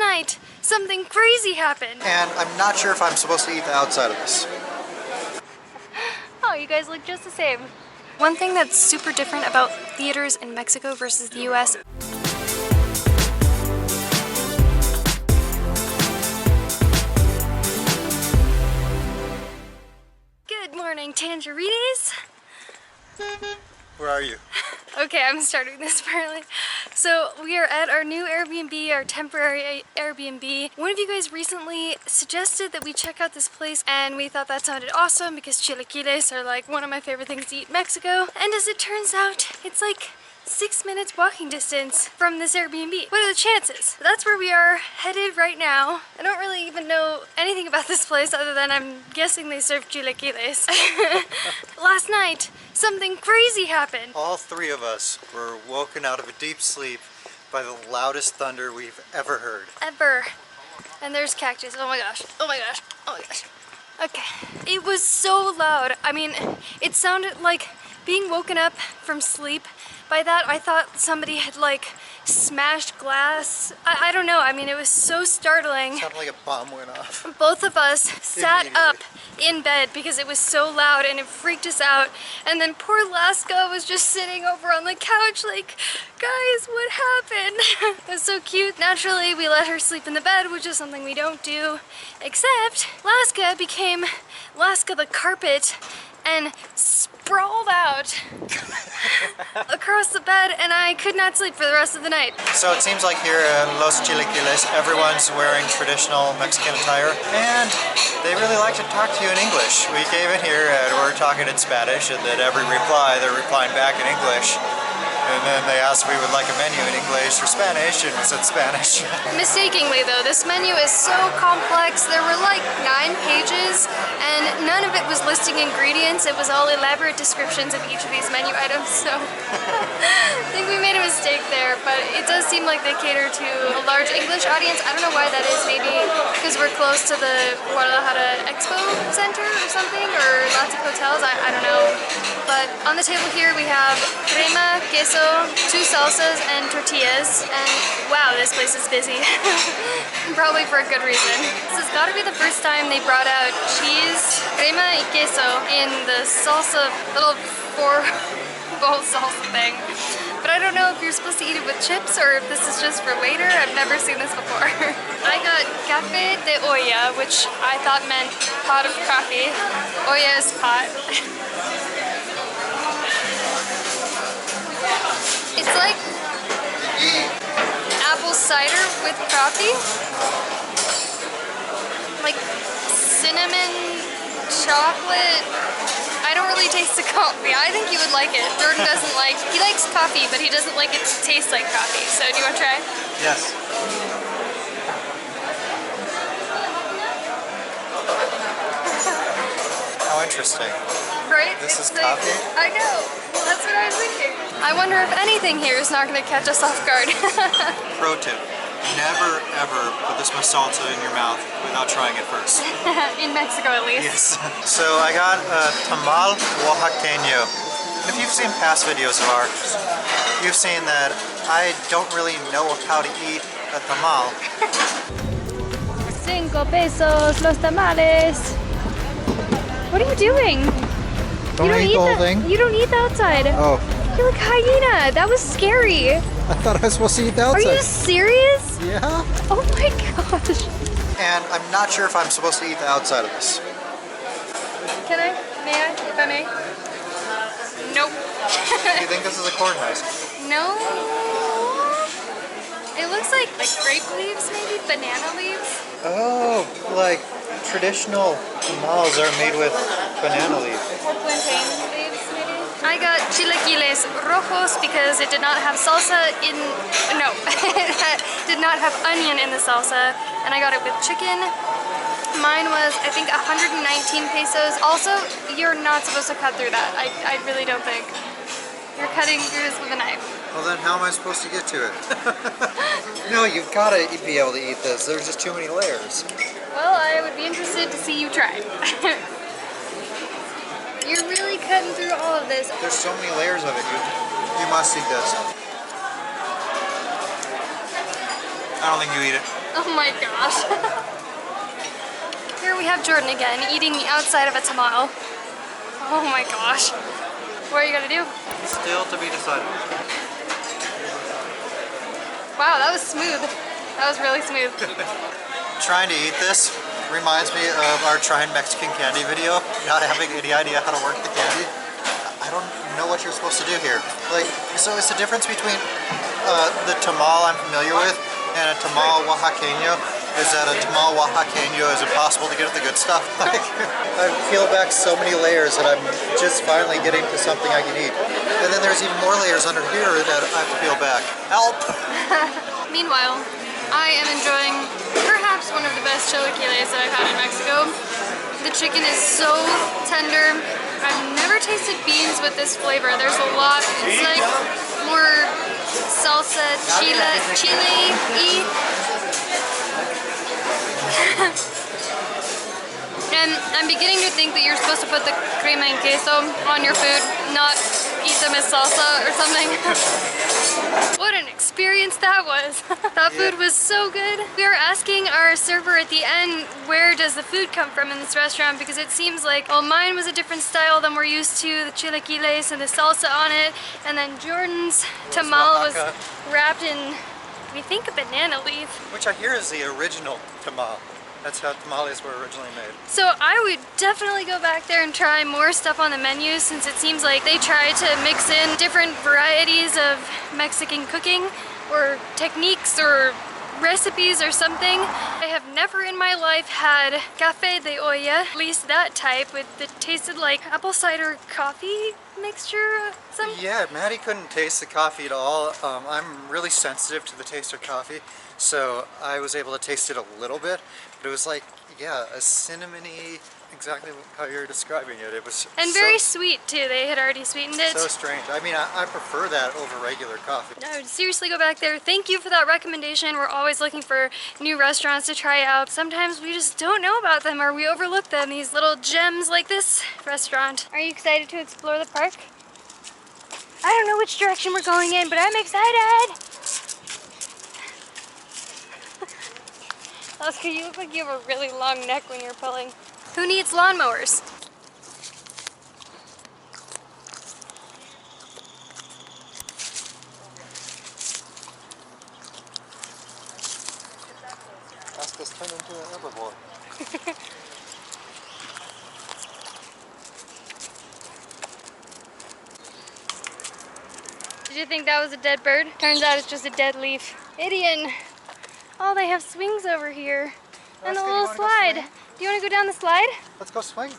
night, something crazy happened. And I'm not sure if I'm supposed to eat the outside of this. Oh, you guys look just the same. One thing that's super different about theaters in Mexico versus the US. Good morning, Tangerines. Where are you? Okay, I'm starting this apparently. So we are at our new Airbnb, our temporary Airbnb. One of you guys recently suggested that we check out this place and we thought that sounded awesome because chilaquiles are like one of my favorite things to eat in Mexico. And as it turns out, it's like 6 minutes walking distance from this Airbnb. What are the chances? That's where we are headed right now. I don't really even know anything about this place other than I'm guessing they serve chilaquiles. Last night, something crazy happened. All three of us were woken out of a deep sleep by the loudest thunder we've ever heard. Ever. And there's cactus. Oh my gosh. Oh my gosh. Oh my gosh. Okay. It was so loud. I mean, it sounded like being woken up from sleep. By that, I thought somebody had like smashed glass. I don't know. I mean, it was so startling. It sounded like a bomb went off. Both of us sat up in bed because it was so loud and it freaked us out. And then poor Laska was just sitting over on the couch like, guys, what happened? It was so cute. Naturally, we let her sleep in the bed, which is something we don't do. Except Laska became Laska the carpet and sprawled out across the bed, and I could not sleep for the rest of the night. So it seems like here in Los Chilaquiles, everyone's wearing traditional Mexican attire, and they really like to talk to you in English. We came in here and we're talking in Spanish, and then every reply, they're replying back in English. And then they asked if we would like a menu in English or Spanish, and we said Spanish. Mistakenly though, this menu is so complex. There were like 9 pages, and none of it was listing ingredients. It was all elaborate descriptions of each of these menu items, so I think we made a mistake there, but it does seem like they cater to a large English audience. I don't know why that is, maybe because we're close to the Guadalajara Expo Center or something, or lots of hotels, I don't know. But on the table here we have crema, queso, 2 salsas, and tortillas, and wow, this place is busy. Probably for a good reason. This has got to be the first time they brought out cheese, crema, and queso in the salsa, little 4-bowl salsa thing. But I don't know if you're supposed to eat it with chips or if this is just for later. I've never seen this before. I got café de olla, which I thought meant pot of coffee. Olla is pot. It's like apple cider with coffee. Like cinnamon, chocolate. I don't really taste the coffee. I think you would like it. Jordan doesn't like, he likes coffee, but he doesn't like it to taste like coffee. So do you want to try? Yes. How interesting. Right? This is like, coffee? I know. Well, that's what I was thinking. I wonder if anything here is not going to catch us off guard. Pro tip. Never ever put this much salsa in your mouth without trying it first. In Mexico at least. Yes. So I got a tamal oaxaqueño. If you've seen past videos of ours, you've seen that I don't really know how to eat a tamal. 5 pesos los tamales. What are you doing? Don't eat the whole thing? You don't eat the outside. Oh. You're like hyena. That was scary. I thought I was supposed to eat the outside. Are you serious? Yeah. Oh my gosh. And I'm not sure if I'm supposed to eat the outside of this. Can I? May I? If I may? Nope. Do you think this is a corn husk? No. It looks like grape leaves, maybe banana leaves. Oh, like traditional tamales are made with banana leaves. Or plantain leaves, maybe. I got chilaquiles rojos because it did not have salsa in, no, it did not have onion in the salsa, and I got it with chicken. Mine was, I think, 119 pesos. Also, you're not supposed to cut through that. I really don't think. You're cutting through this with a knife. Well then, how am I supposed to get to it? No, you've got to be able to eat this. There's just too many layers. Well, I would be interested to see you try. You're really cutting through all of this. There's so many layers of it. You must eat this. I don't think you eat it. Oh my gosh. Here we have Jordan again, eating the outside of a tamal. Oh my gosh. What are you gonna do? Still to be decided. Wow, that was smooth. That was really smooth. Trying to eat this reminds me of our trying Mexican candy video. Not having any idea how to work the candy. I don't know what you're supposed to do here. Like, so it's the difference between the tamal I'm familiar with and a tamal oaxaqueño is that a tamal oaxaqueño is impossible to get at the good stuff. Like, I peel back so many layers that I'm just finally getting to something I can eat. And then there's even more layers under here that I have to peel back. Help! Meanwhile, I am enjoying perhaps one of the best chilaquiles that I've had in Mexico. The chicken is so tender. I've never tasted beans with this flavor. There's a lot. It's like more salsa, chile-y. And I'm beginning to think that you're supposed to put the crema and queso on your food, not eat them as salsa or something. What an experience that was. That food was so good. We were asking our server at the end, where does the food come from in this restaurant? Because it seems like, well, mine was a different style than we're used to, the chilaquiles and the salsa on it. And then Jordan's tamal was wrapped in, we think, a banana leaf. Which I hear is the original tamal. That's how tamales were originally made. So I would definitely go back there and try more stuff on the menu, since it seems like they try to mix in different varieties of Mexican cooking or techniques or recipes or something. I have never in my life had café de olla, at least that type, that tasted like apple cider coffee mixture. Yeah, Maddie couldn't taste the coffee at all. I'm really sensitive to the taste of coffee, so I was able to taste it a little bit, but it was like, yeah, a cinnamony, exactly how you're describing it. It was and very sweet too. They had already sweetened it. So strange. I mean, I prefer that over regular coffee. I would seriously go back there. Thank you for that recommendation. We're always looking for new restaurants to try out. Sometimes we just don't know about them or we overlook them. These little gems like this restaurant. Are you excited to explore the park? I don't know which direction we're going in, but I'm excited. Laska, you look like you have a really long neck when you're pulling. Who needs lawnmowers? Laska's turned into an herbivore. Did you think that was a dead bird? Turns out it's just a dead leaf. Idiot. Oh, they have swings over here. And a little slide. Do you want to go down the slide? Let's go swing.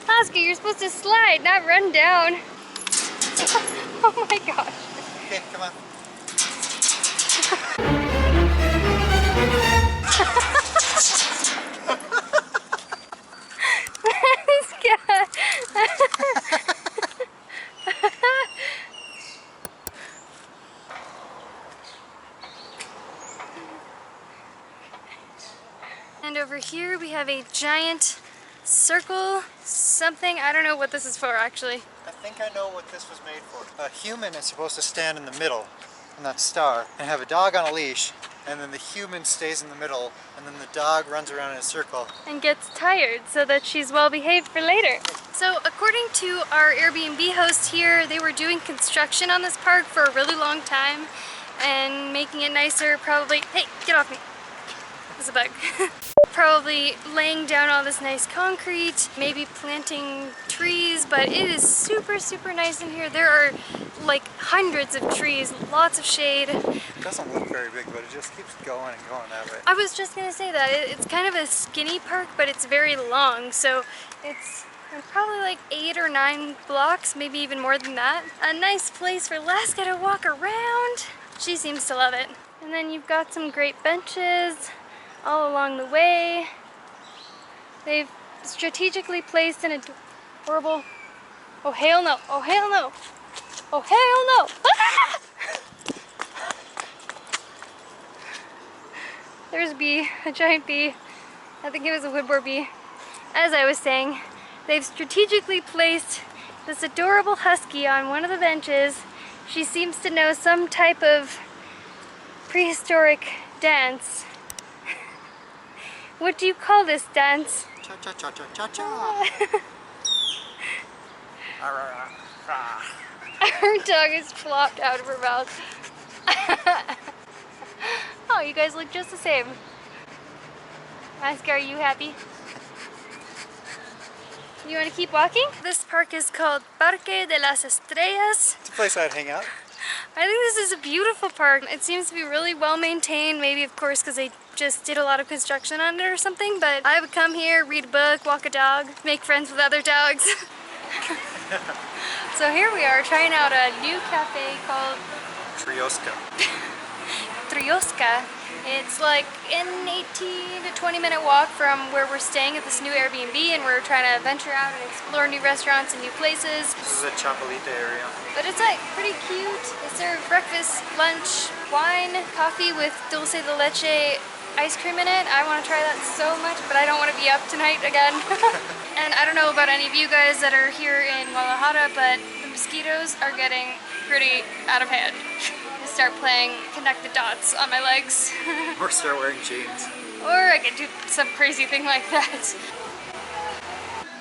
Laska, you're supposed to slide, not run down. Oh my gosh. Okay, come on. And over here we have a giant circle something. I don't know what this is for actually. I think I know what this was made for. A human is supposed to stand in the middle on that star and have a dog on a leash, and then the human stays in the middle, and then the dog runs around in a circle. And gets tired so that she's well behaved for later. So according to our Airbnb host here, they were doing construction on this park for a really long time and making it nicer, probably, hey, get off me. There's a bug. Probably laying down all this nice concrete, maybe planting trees, but it is super, super nice in here. There are like hundreds of trees, lots of shade. It doesn't look very big, but it just keeps going and going that way. I was just gonna say that. It's kind of a skinny park, but it's very long, so it's probably like 8 or 9 blocks, maybe even more than that. A nice place for Laska to walk around. She seems to love it. And then you've got some great benches all along the way. They've strategically placed an adorable, oh hell no, oh hell no, oh hell no. Ah! There's a bee, a giant bee. I think it was a woodboard bee. As I was saying, they've strategically placed this adorable husky on one of the benches. She seems to know some type of prehistoric dance. What do you call this dance? Cha-cha-cha-cha-cha-cha. Her tongue is flopped out of her mouth. Oh, you guys look just the same. Laska, are you happy? You want to keep walking? This park is called Parque de las Estrellas. It's a place I'd hang out. I think this is a beautiful park. It seems to be really well maintained, maybe of course because they just did a lot of construction on it or something, but I would come here, read a book, walk a dog, make friends with other dogs. So here we are trying out a new cafe called Trioska. Trioska. It's like an 18 to 20 minute walk from where we're staying at this new Airbnb, and we're trying to venture out and explore new restaurants and new places. This is a Chapalita area. But it's like pretty cute. They serve breakfast, lunch, wine, coffee with dulce de leche ice cream in it. I want to try that so much, but I don't want to be up tonight again. And I don't know about any of you guys that are here in Guadalajara, but the mosquitoes are getting pretty out of hand. Start playing connect the dots on my legs. Or start wearing jeans. Or I could do some crazy thing like that.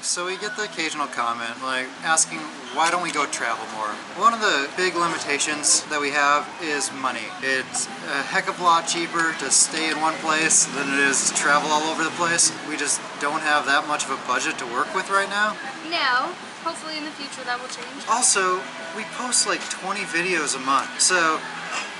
So we get the occasional comment, like asking, why don't we go travel more? One of the big limitations that we have is money. It's a heck of a lot cheaper to stay in one place than it is to travel all over the place. We just don't have that much of a budget to work with right now. Now, hopefully in the future that will change. Also, we post like 20 videos a month, so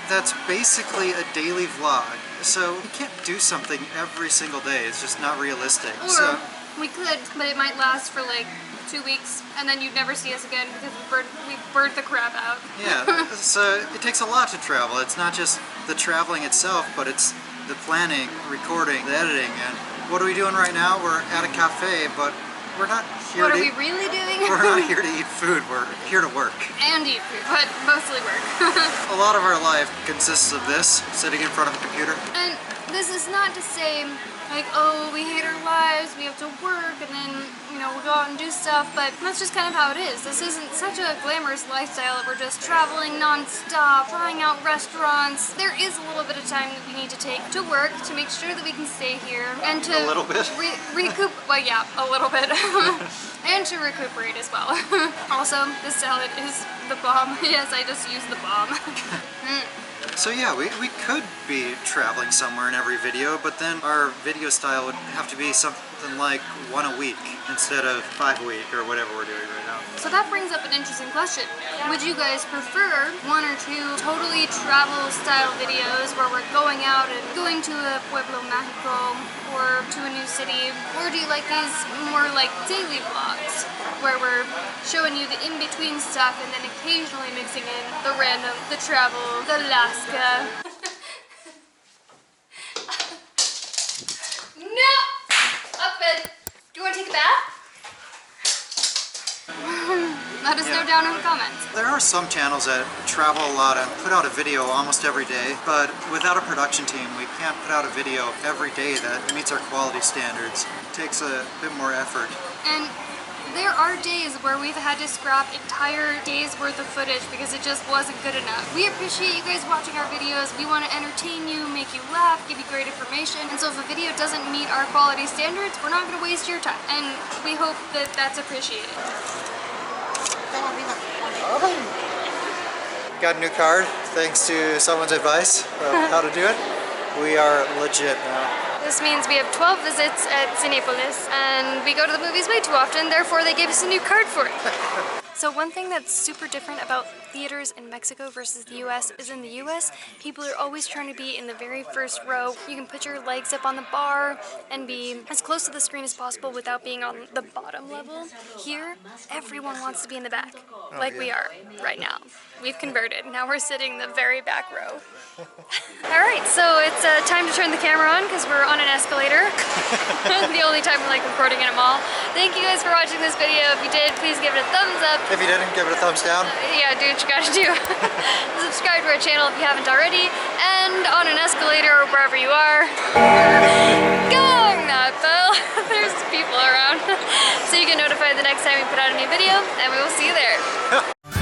that's basically a daily vlog. So we can't do something every single day. It's just not realistic. Or we could, but it might last for like 2 weeks, and then you'd never see us again because we burnt the crap out. Yeah, so it takes a lot to travel. It's not just the traveling itself, but it's the planning, recording, the editing, and what are we doing right now? We're at a cafe, but we're not here What are we really doing? We're not here to eat food, we're here to work. And eat food, but mostly work. A lot of our life consists of this, sitting in front of a computer. And this is not to say, like, oh, we hate our lives, we have to work, and then, you know, we'll go out and do stuff, but that's just kind of how it is. This isn't such a glamorous lifestyle that we're just traveling non-stop, trying out restaurants. There is a little bit of time that we need to take to work to make sure that we can stay here and to A little bit? recoup, well, yeah, a little bit. And to recuperate as well. Also, this salad is the bomb. Yes, I just used the bomb. So yeah, we could be traveling somewhere in every video, but then our video style would have to be something like 1 a week instead of 5 a week or whatever we're doing right now. So that brings up an interesting question. Would you guys prefer 1 or 2 totally travel style videos where we're going out and going to a pueblo mágico or to a new city? Or do you like these more like daily vlogs where we're showing you the in-between stuff and then occasionally mixing in the random, the travel, the Laska? No! Up bed. Do you want to take a bath? Let us know down in the comments. There are some channels that travel a lot and put out a video almost every day, but without a production team, we can't put out a video every day that meets our quality standards. It takes a bit more effort. And there are days where we've had to scrap entire days worth of footage because it just wasn't good enough. We appreciate you guys watching our videos. We want to entertain you, make you laugh, give you great information. And so if a video doesn't meet our quality standards, we're not going to waste your time. And we hope that that's appreciated. Got a new card thanks to someone's advice of how to do it. We are legit now. This means we have 12 visits at Cinépolis, and we go to the movies way too often, therefore they gave us a new card for it. So one thing that's super different about theaters in Mexico versus the US is in the US, people are always trying to be in the very first row. You can put your legs up on the bar and be as close to the screen as possible without being on the bottom level. Here, everyone wants to be in the back, like we are right now. We've converted. Now we're sitting in the very back row. Alright, so it's time to turn the camera on because we're on an escalator. The only time we're like recording in a mall. Thank you guys for watching this video. If you did, please give it a thumbs up. If you didn't, give it a thumbs down. Yeah, do what you gotta do. Subscribe to our channel if you haven't already, and on an escalator or wherever you are. Going that though. There's people around. So you get notified the next time we put out a new video, and we will see you there.